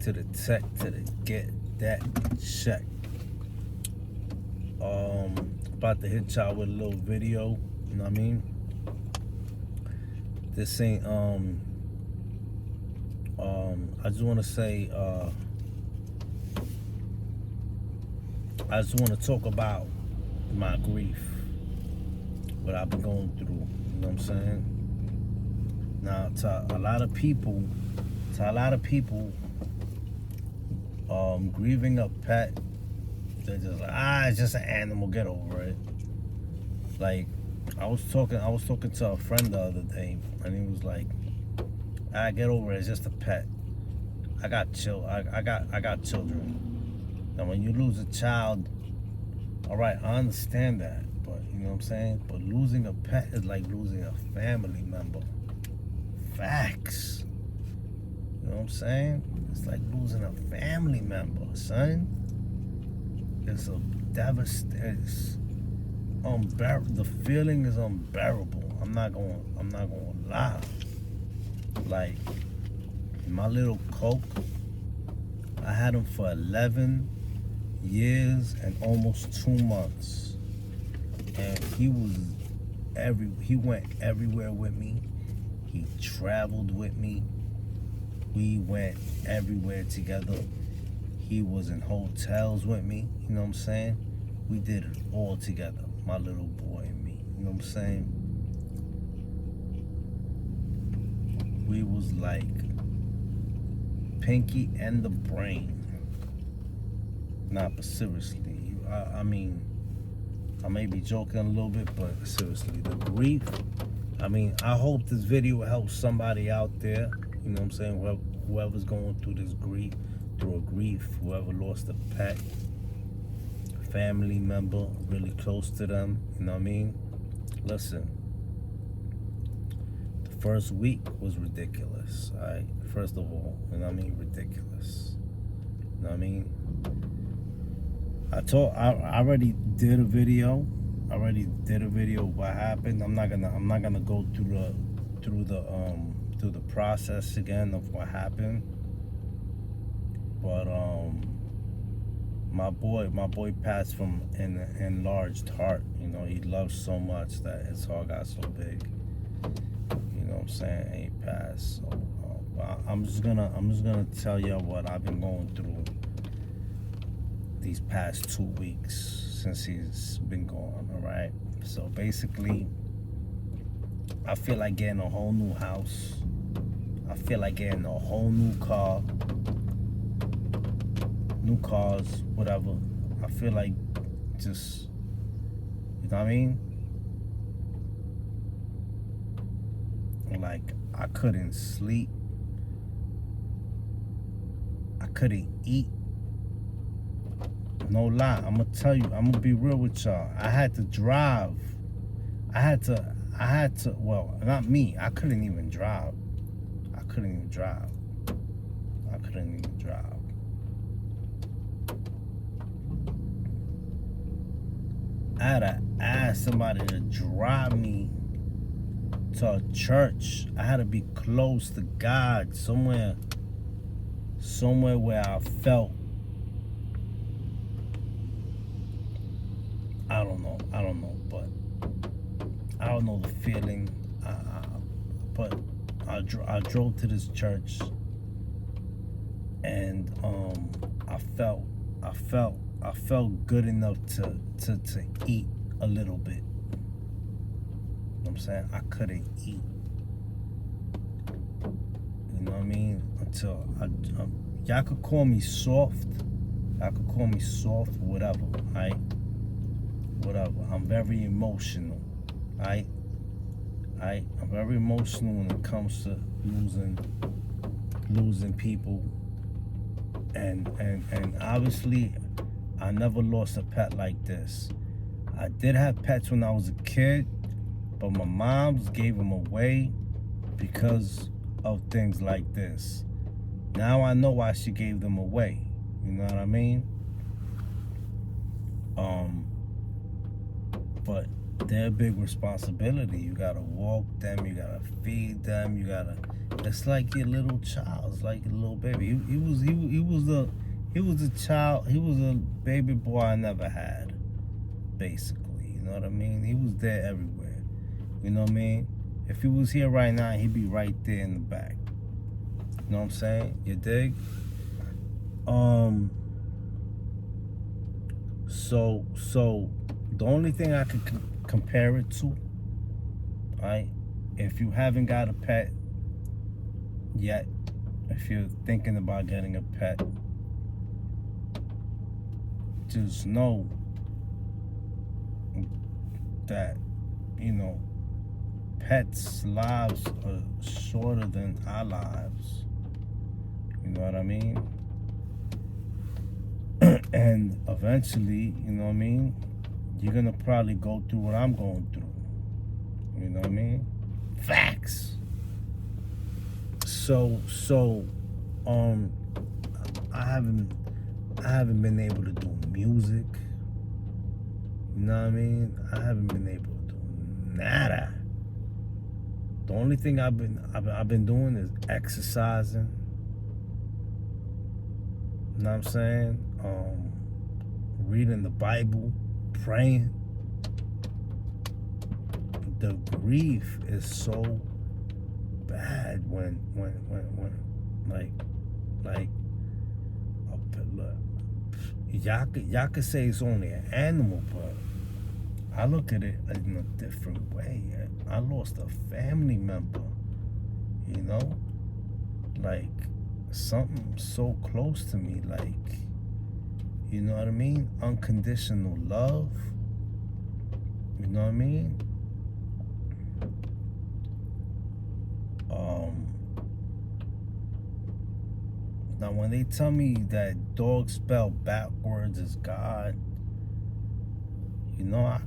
to the tech to the get that check. About to hit y'all with a little video, you know what I mean? This ain't I just want to say I just want to talk about my grief, what I've been going through, you know what I'm saying? Now, to a lot of people, grieving a pet, they're just like, it's just an animal, get over it. Like, I was talking to a friend the other day, and he was like, get over it, it's just a pet. I got children. Now, when you lose a child, all right, I understand that, but you know what I'm saying? But losing a pet is like losing a family member. Facts. You know what I'm saying? It's like losing a family member, son. It's a devastating. The feeling is unbearable. I'm not gonna lie. Like, my little Coke, I had him for 11 years and almost 2 months, and he went everywhere with me. He traveled with me. We went everywhere together. He was in hotels with me, you know what I'm saying? We did it all together, my little boy and me, you know what I'm saying? We was like Pinky and the Brain. Nah, but seriously, I mean, I may be joking a little bit, but seriously, the grief, I mean, I hope this video helps somebody out there, you know what I'm saying? Whoever's going through this grief, whoever lost a pet, family member, really close to them, you know what I mean? Listen, the first week was ridiculous, all right? First of all, you know what I mean? Ridiculous. You know what I mean? I already did a video. What happened. I'm not gonna go through the process again of what happened. But my boy passed from an enlarged heart. You know, he loved so much that his heart got so big. You know what I'm saying? And he passed. So I'm just gonna tell you what I've been going through these past 2 weeks since he's been gone. All right. So basically, I feel like getting a whole new house. I feel like getting a whole new car. New cars, whatever. I feel like just, you know what I mean? Like, I couldn't sleep. I couldn't eat. No lie, I'm gonna tell you, I'm gonna be real with y'all. I had to drive. I had to, well, not me, I couldn't even drive. I couldn't even drive. I had to ask somebody to drive me to a church. I had to be close to God, somewhere where I felt, I don't know, but I don't know the feeling. But I drove to this church, and I felt good enough to eat a little bit. You know what I'm saying? I couldn't eat. You know what I mean? Until y'all could call me soft. Whatever. Right? Whatever. I'm very emotional. Right? I'm very emotional when it comes to losing people. And obviously, I never lost a pet like this. I did have pets when I was a kid, but my mom's gave them away because of things like this. Now I know why she gave them away. You know what I mean? But they're a big responsibility. You gotta walk them, you gotta feed them, you gotta. It's like your little child. It's like your little baby. He was a child. He was a baby boy I never had. Basically, you know what I mean. He was there everywhere. You know what I mean. If he was here right now, he'd be right there in the back. You know what I'm saying? You dig? So the only thing I could compare it to, right? If you haven't got a pet yet, if you're thinking about getting a pet, just know that, you know, pets' lives are shorter than our lives. You know what I mean? And eventually, you know what I mean, you're gonna probably go through what I'm going through. You know what I mean? Facts. So I haven't been able to do music. You know what I mean? I haven't been able to do nada. The only thing I've been doing is exercising. You know what I'm saying? Reading the Bible, praying. The grief is so bad when like look, y'all could say it's only an animal, but I look at it in a different way. I lost a family member, you know, like something so close to me, like, you know what I mean? Unconditional love. You know what I mean? Now when they tell me that dog spelled backwards is God, you know,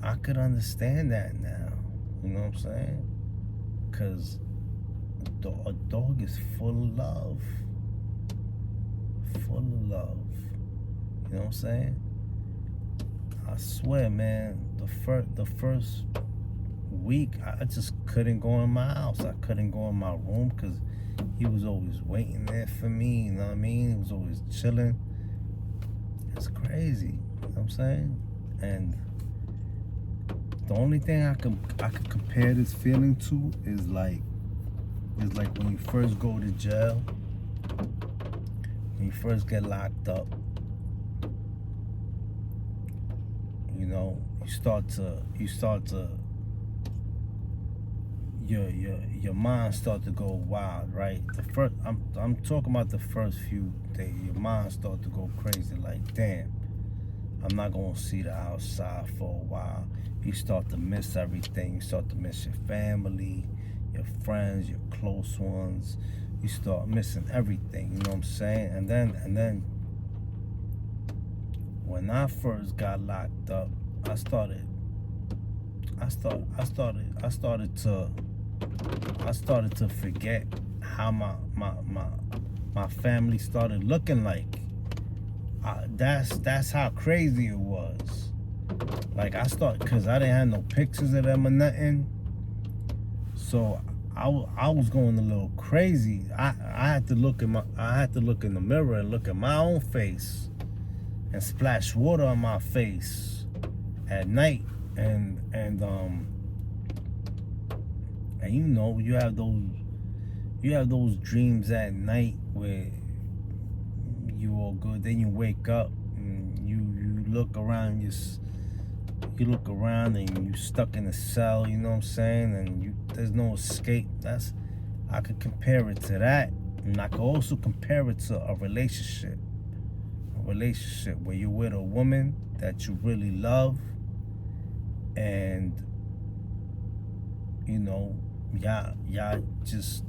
I could understand that now. You know what I'm saying? Because a dog is full of love. Full of love. You know what I'm saying? I swear, man, the first week, I just couldn't go in my house. I couldn't go in my room because he was always waiting there for me. You know what I mean? He was always chilling. It's crazy. You know what I'm saying? And the only thing I could compare this feeling to is like when you first go to jail, when you first get locked up. You know, you start to your mind start to go wild, right? I'm talking about the first few days. Your mind start to go crazy, like, damn, I'm not gonna see the outside for a while. You start to miss everything. You start to miss your family, your friends, your close ones. You start missing everything, you know what I'm saying? And then when I first got locked up, I started to forget how my family started looking like. That's how crazy it was. Like cause I didn't have no pictures of them or nothing. So I was going a little crazy. I had to look in the mirror and look at my own face and splash water on my face at night, and you know, you have those dreams at night where you all good, then you wake up and you look around, you look around and you stuck in a cell, you know what I'm saying, and there's no escape. I could compare it to that, and I could also compare it to a relationship where you're with a woman that you really love, and you know, y'all just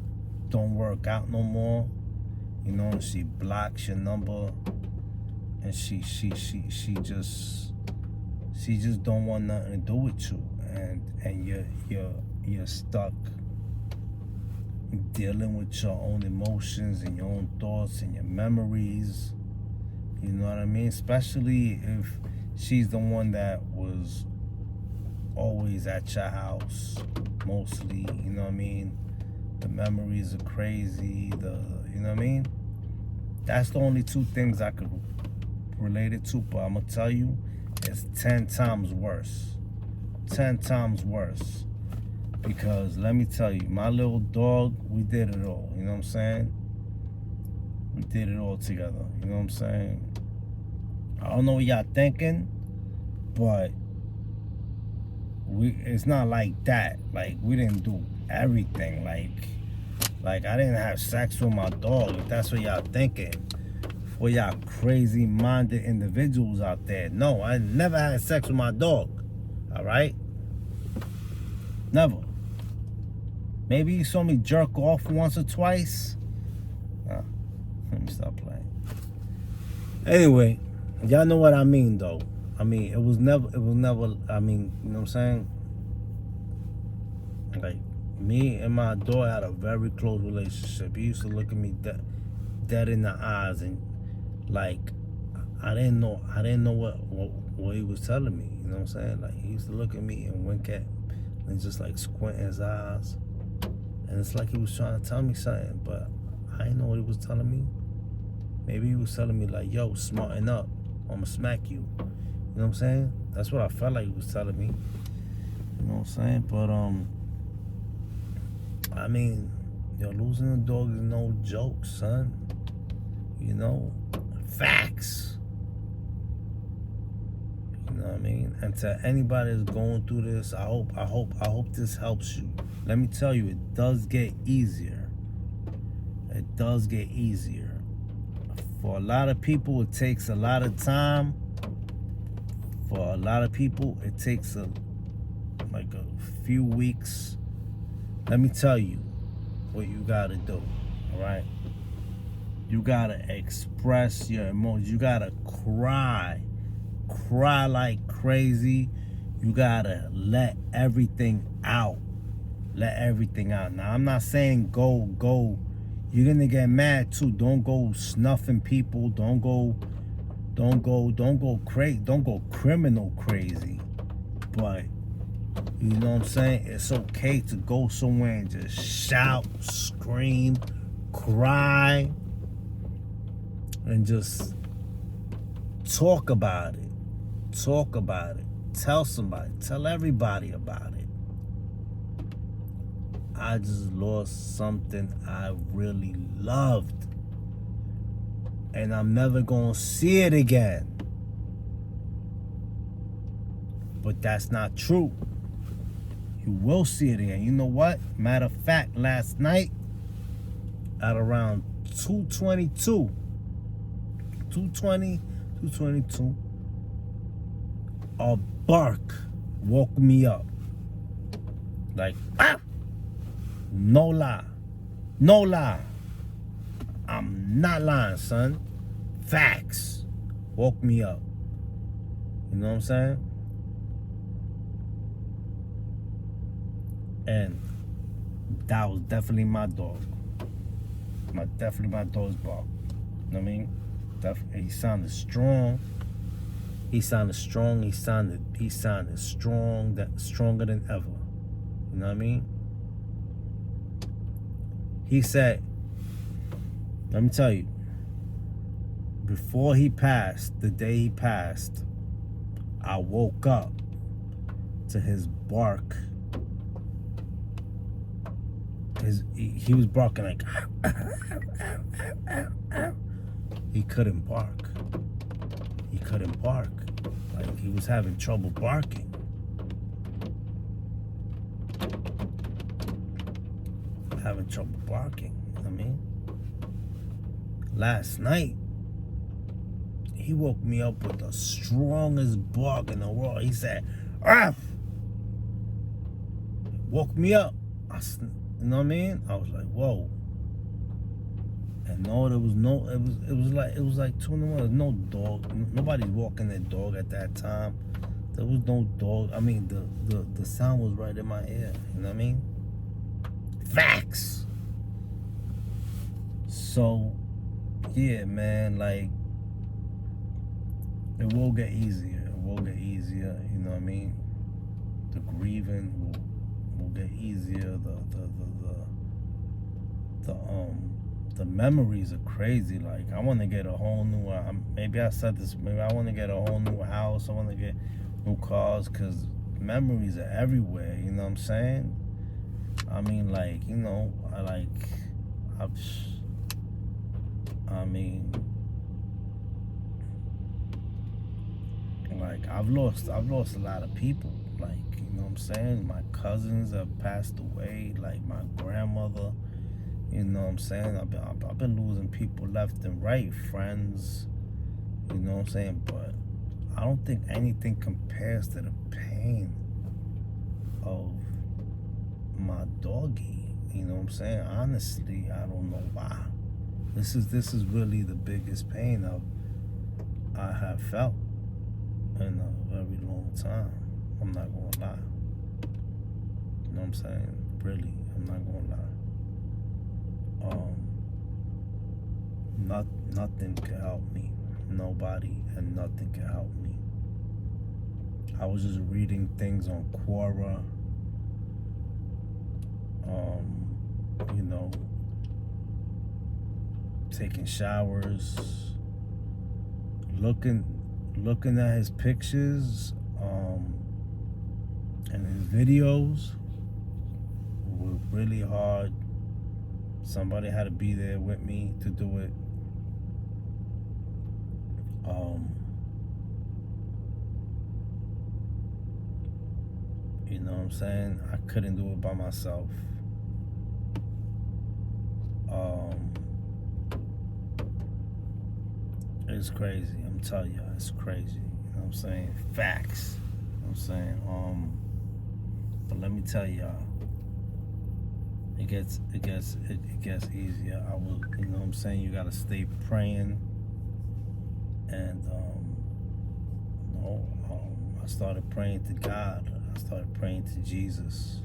don't work out no more, you know, and she blocks your number, and she just don't want nothing to do with you, and you're stuck dealing with your own emotions and your own thoughts and your memories. You know what I mean? Especially if she's the one that was always at your house, mostly, you know what I mean? The memories are crazy, you know what I mean? That's the only two things I could relate it to, but I'm gonna tell you, it's 10 times worse. 10 times worse. Because let me tell you, my little dog, we did it all, you know what I'm saying? We did it all together, you know what I'm saying? I don't know what y'all thinking, but it's not like that. Like, we didn't do everything. Like I didn't have sex with my dog, if that's what y'all thinking. For y'all crazy-minded individuals out there. No, I never had sex with my dog, all right? Never. Maybe you saw me jerk off once or twice. Let me stop playing. Anyway, y'all know what I mean, though. I mean, it was never, I mean, you know what I'm saying? Like, me and my dog had a very close relationship. He used to look at me dead in the eyes, and like, I didn't know what he was telling me, you know what I'm saying? Like, he used to look at me and wink at, and just like squint his eyes. And it's like he was trying to tell me something, but I didn't know what he was telling me. Maybe he was telling me like, yo, smarten up, I'ma smack you. You know what I'm saying? That's what I felt like he was telling me. You know what I'm saying? But, I mean, yo, losing a dog is no joke, son. You know? Facts. You know what I mean? And to anybody that's going through this, I hope this helps you. Let me tell you, it does get easier. It does get easier. For a lot of people, it takes a lot of time. For a lot of people, it takes like a few weeks. Let me tell you what you gotta do, all right? You gotta express your emotions. You gotta cry like crazy. You gotta let everything out. Let everything out. Now, I'm not saying go. You're gonna get mad too. Don't go snuffing people. Don't go crazy. Don't go criminal crazy. But you know what I'm saying? It's okay to go somewhere and just shout, scream, cry, and just talk about it. Talk about it. Tell somebody. Tell everybody about it. I just lost something I really loved. And I'm never gonna see it again. But that's not true. You will see it again. You know what? Matter of fact, last night at around 2:22, a bark woke me up. Like, ah! No lie. I'm not lying, son. Facts. Woke me up. You know what I'm saying? And that was definitely my dog. Definitely my dog's bark. You know what I mean? He sounded strong. He sounded strong, stronger than ever. You know what I mean? He said, let me tell you, before he passed, the day he passed, I woke up to his bark. He was barking like, he couldn't bark. Like, he was having trouble barking. You know what I mean? Last night, he woke me up with the strongest bark in the world. He said, "Arf!" Woke me up. You know what I mean? I was like, whoa. And no, it was like 2 in the morning. No dog. Nobody's walking their dog at that time. There was no dog. I mean, the sound was right in my ear. You know what I mean? Facts. So, yeah, man, like, it will get easier. You know what I mean? the grieving will get easier. The memories are crazy. Like, I want to get a whole new. Maybe I said this. Maybe I want to get a whole new house. I want to get new cars because memories are everywhere. You know what I'm saying? I mean, like, you know, I mean, like, I've lost a lot of people. Like, you know what I'm saying? My cousins have passed away. Like, my grandmother. You know what I'm saying? I've been losing people left and right, friends. You know what I'm saying? But I don't think anything compares to the pain of my doggy. You know what I'm saying? Honestly, I don't know why. This is really the biggest pain I have felt in a very long time. I'm not gonna lie. You know what I'm saying? Really, I'm not gonna lie. Nothing can help me. Nobody and nothing can help me. I was just reading things on Quora. You know, taking showers, looking at his pictures, and his videos were really hard. Somebody had to be there with me to do it. You know what I'm saying? I couldn't do it by myself. It's crazy. I'm telling you, it's crazy. You know what I'm saying? Facts. You know what I'm saying? But let me tell y'all, it gets easier. I will, you know what I'm saying? You gotta stay praying. And I started praying to God. I started praying to Jesus.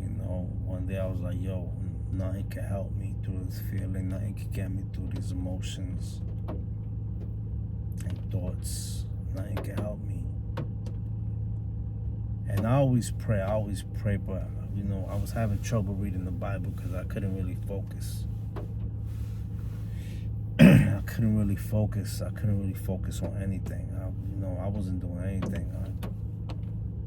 You know, one day I was like, yo, nothing can help me through this feeling. Nothing can get me through these emotions and thoughts. Nothing can help me. And I always pray, but, you know, I was having trouble reading the Bible because I couldn't really focus. I couldn't really focus on anything. I wasn't doing anything.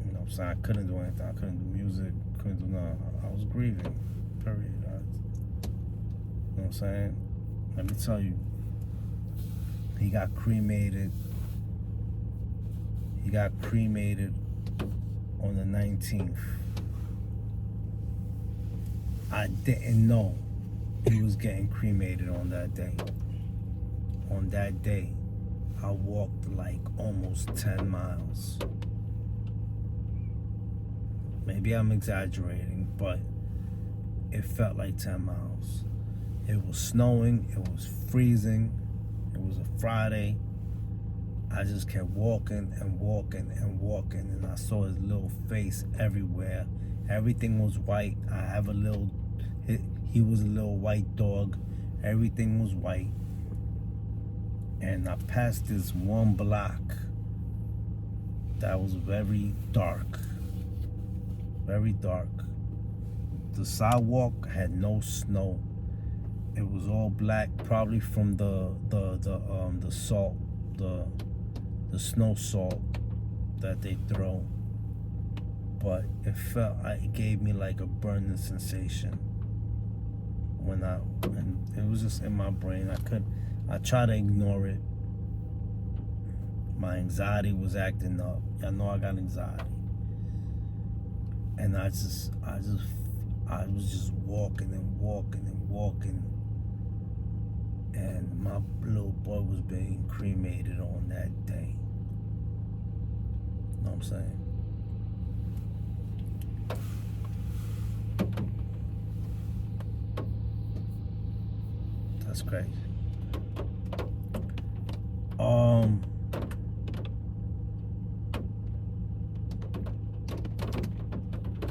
You know what I'm saying? I couldn't do anything. I couldn't do music, couldn't do nothing. I was grieving, period. You know what I'm saying? Let me tell you, he got cremated. He got cremated on the 19th. I didn't know he was getting cremated on that day. On that day, I walked like almost 10 miles. Maybe I'm exaggerating, but it felt like 10 miles. It was snowing, it was freezing, it was a Friday. I just kept walking and walking and walking, and I saw his little face everywhere. Everything was white. He was a little white dog. Everything was white. And I passed this one block that was very dark. Very dark. The sidewalk had no snow. It was all black, probably from the salt, the snow salt that they throw. But it gave me like a burning sensation and it was just in my brain. I tried to ignore it. My anxiety was acting up. Y'all know I got anxiety. And I was just walking and walking and walking. And my little boy was being cremated on that day. You know what I'm saying? That's crazy.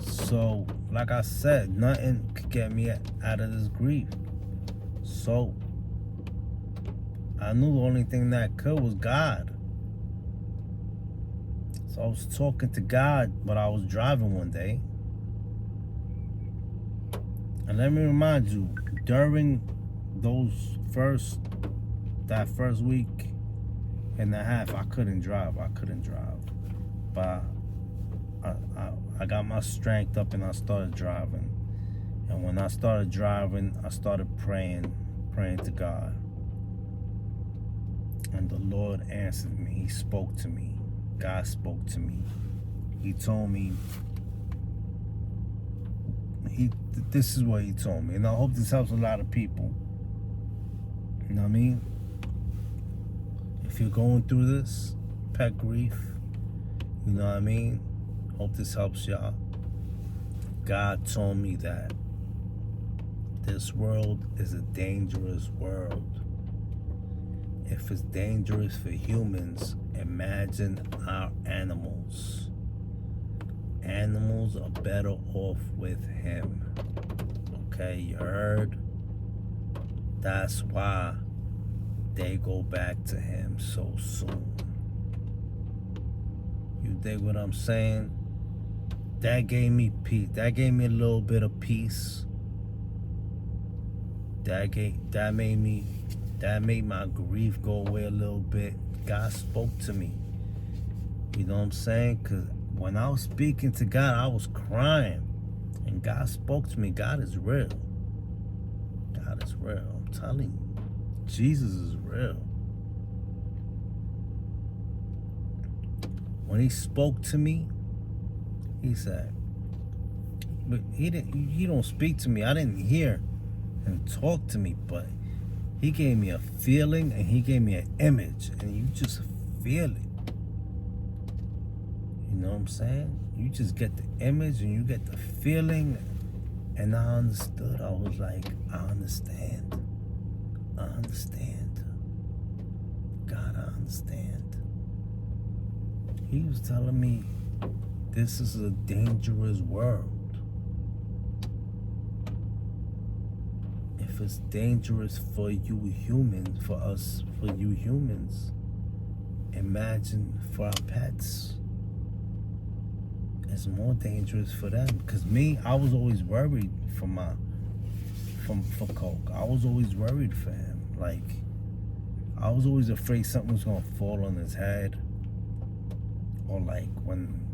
So, like I said, nothing could get me out of this grief. So, I knew the only thing that could was God. So So I was talking to God, but I was driving one day. And let me remind you, during that first week and a half, I couldn't drive. But I got my strength up and I started driving. And when I started driving, I started praying to God. And the Lord answered me. He spoke to me. God spoke to me. He told me, this is what he told me. And I hope this helps a lot of people. You know what I mean? If you're going through this, pet grief, you know what I mean? Hope this helps y'all. God told me that this world is a dangerous world. If it's dangerous for humans, imagine our animals. Animals are better off with him. Okay, you heard? That's why they go back to him so soon. You dig what I'm saying? That gave me peace. That gave me a little bit of peace. That made my grief go away a little bit. God spoke to me. You know what I'm saying? Because when I was speaking to God, I was crying. And God spoke to me. God is real. God is real. I'm telling you. Jesus is real. When he spoke to me, he said, but he don't speak to me. I didn't hear him talk to me, but he gave me a feeling and he gave me an image, and you just feel it. You know what I'm saying? You just get the image and you get the feeling. And I understood. I was like, I understand. I understand. God, I understand. He was telling me this is a dangerous world. If it's dangerous for you humans, for you humans, imagine for our pets. It's more dangerous for them. Because me, I was always worried for Coke. I was always worried for him. Like, I was always afraid something was gonna fall on his head. Or like when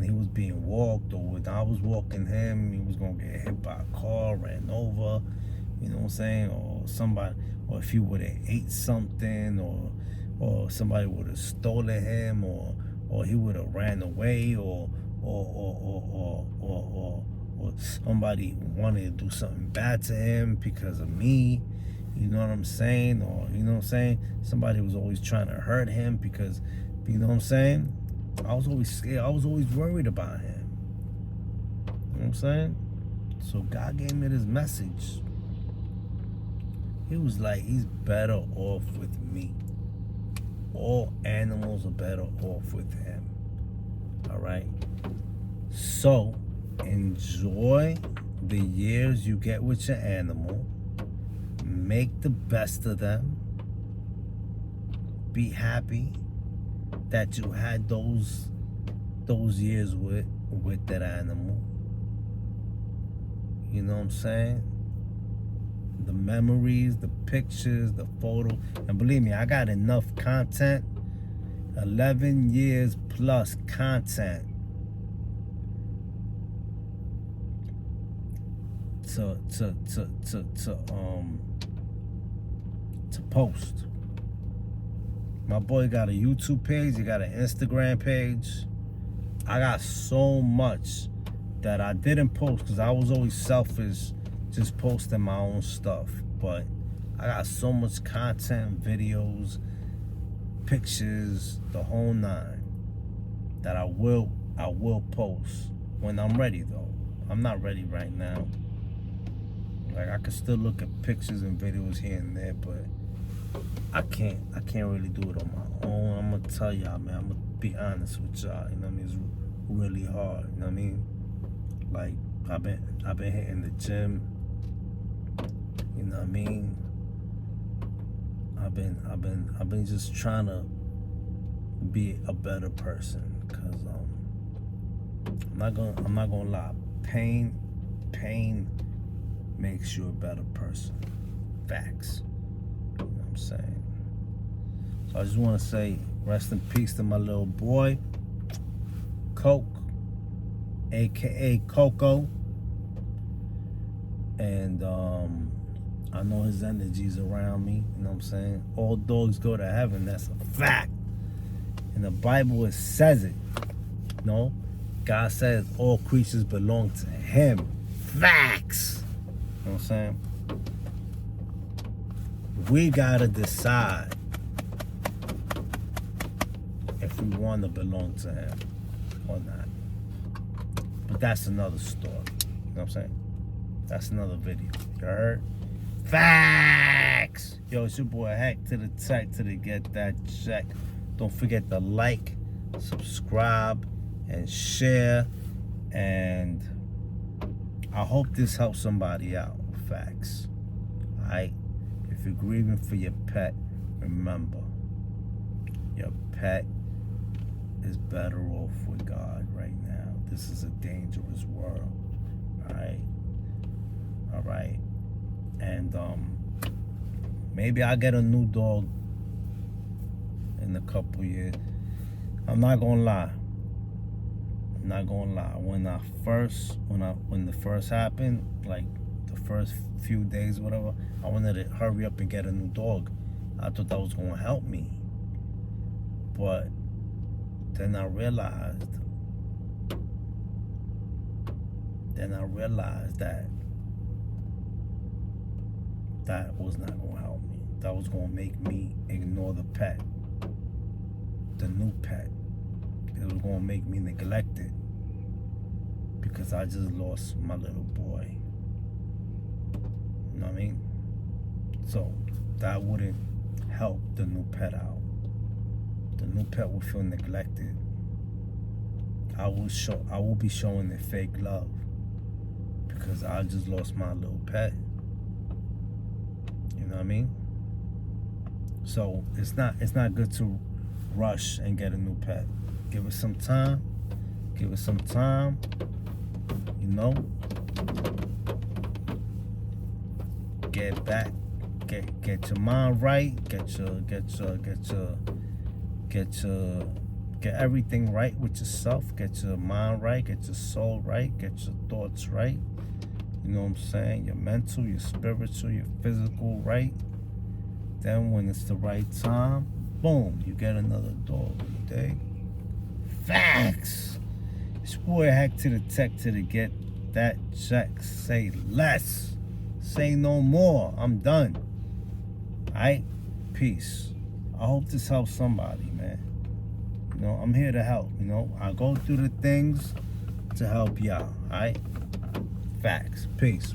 he was being walked, or when I was walking him, he was gonna get hit by a car, ran over, you know what I'm saying? Or somebody, or if he would have ate something, or somebody would have stolen him, or he would have ran away, or somebody wanted to do something bad to him because of me, you know what I'm saying? Or, you know what I'm saying? Somebody was always trying to hurt him because, you know what I'm saying? I was always scared. I was always worried about him. You know what I'm saying? So God gave me this message. He was like, he's better off with me. All animals are better off with him. All right? So, enjoy the years you get with your animal. Make the best of them. Be happy that you had those years with that animal. You know what I'm saying? The memories, the pictures, the photo. And believe me, I got enough content. 11 years plus content to post. My boy got a YouTube page. He got an Instagram page. I got so much that I didn't post because I was always selfish, just posting my own stuff. But I got so much content, videos, pictures, the whole nine, that I will post when I'm ready. Though I'm not ready right now. Like, I can still look at pictures and videos here and there, but I can't really do it on my own. I'm gonna tell y'all, man. I'm gonna be honest with y'all. You know what I mean? It's really hard. You know what I mean? Like, I've been hitting the gym. You know what I mean? I've been just trying to be a better person. Cause I'm not gonna lie. Pain makes you a better person. Facts. You know what I'm saying? So I just want to say rest in peace to my little boy, Coke, aka Coco. And I know his energy's around me. You know what I'm saying? All dogs go to heaven. That's a fact. In the Bible, it says it. You know? God says all creatures belong to him. Facts. You know what I'm saying? We gotta decide if we want to belong to him or not. But that's another story. You know what I'm saying? That's another video. You heard? Facts! Yo, it's your boy Hack to the Tech to get that check. Don't forget to like, subscribe, and share. And I hope this helps somebody out. Facts. Alright? If you're grieving for your pet, remember, your pet is better off with God right now. This is a dangerous world. Alright? Alright? And maybe I'll get a new dog in a couple years. I'm not gonna lie. When the first happened, like the first few days, whatever, I wanted to hurry up and get a new dog. I thought that was gonna help me. But then I realized that that was not gonna help me. That was gonna make me ignore the pet, the new pet. It was gonna make me neglect it because I just lost my little boy. You know what I mean? So that wouldn't help the new pet out. The new pet will feel neglected. I will be showing it fake love because I just lost my little pet. You know what I mean? So it's not good to rush and get a new pet. Give it some time. You know. Get your mind right. Get everything right with yourself. Get your mind right. Get your soul right. Get your thoughts right. You know what I'm saying? Your mental, your spiritual, your physical right. Then when it's the right time, boom, you get another dog. You dig? Facts. It's your boy Hack to the Tech to get that check. Say less. Say no more. I'm done. Alright? Peace. I hope this helps somebody, man. You know, I'm here to help. You know, I go through the things to help y'all. Alright? Facts. Peace.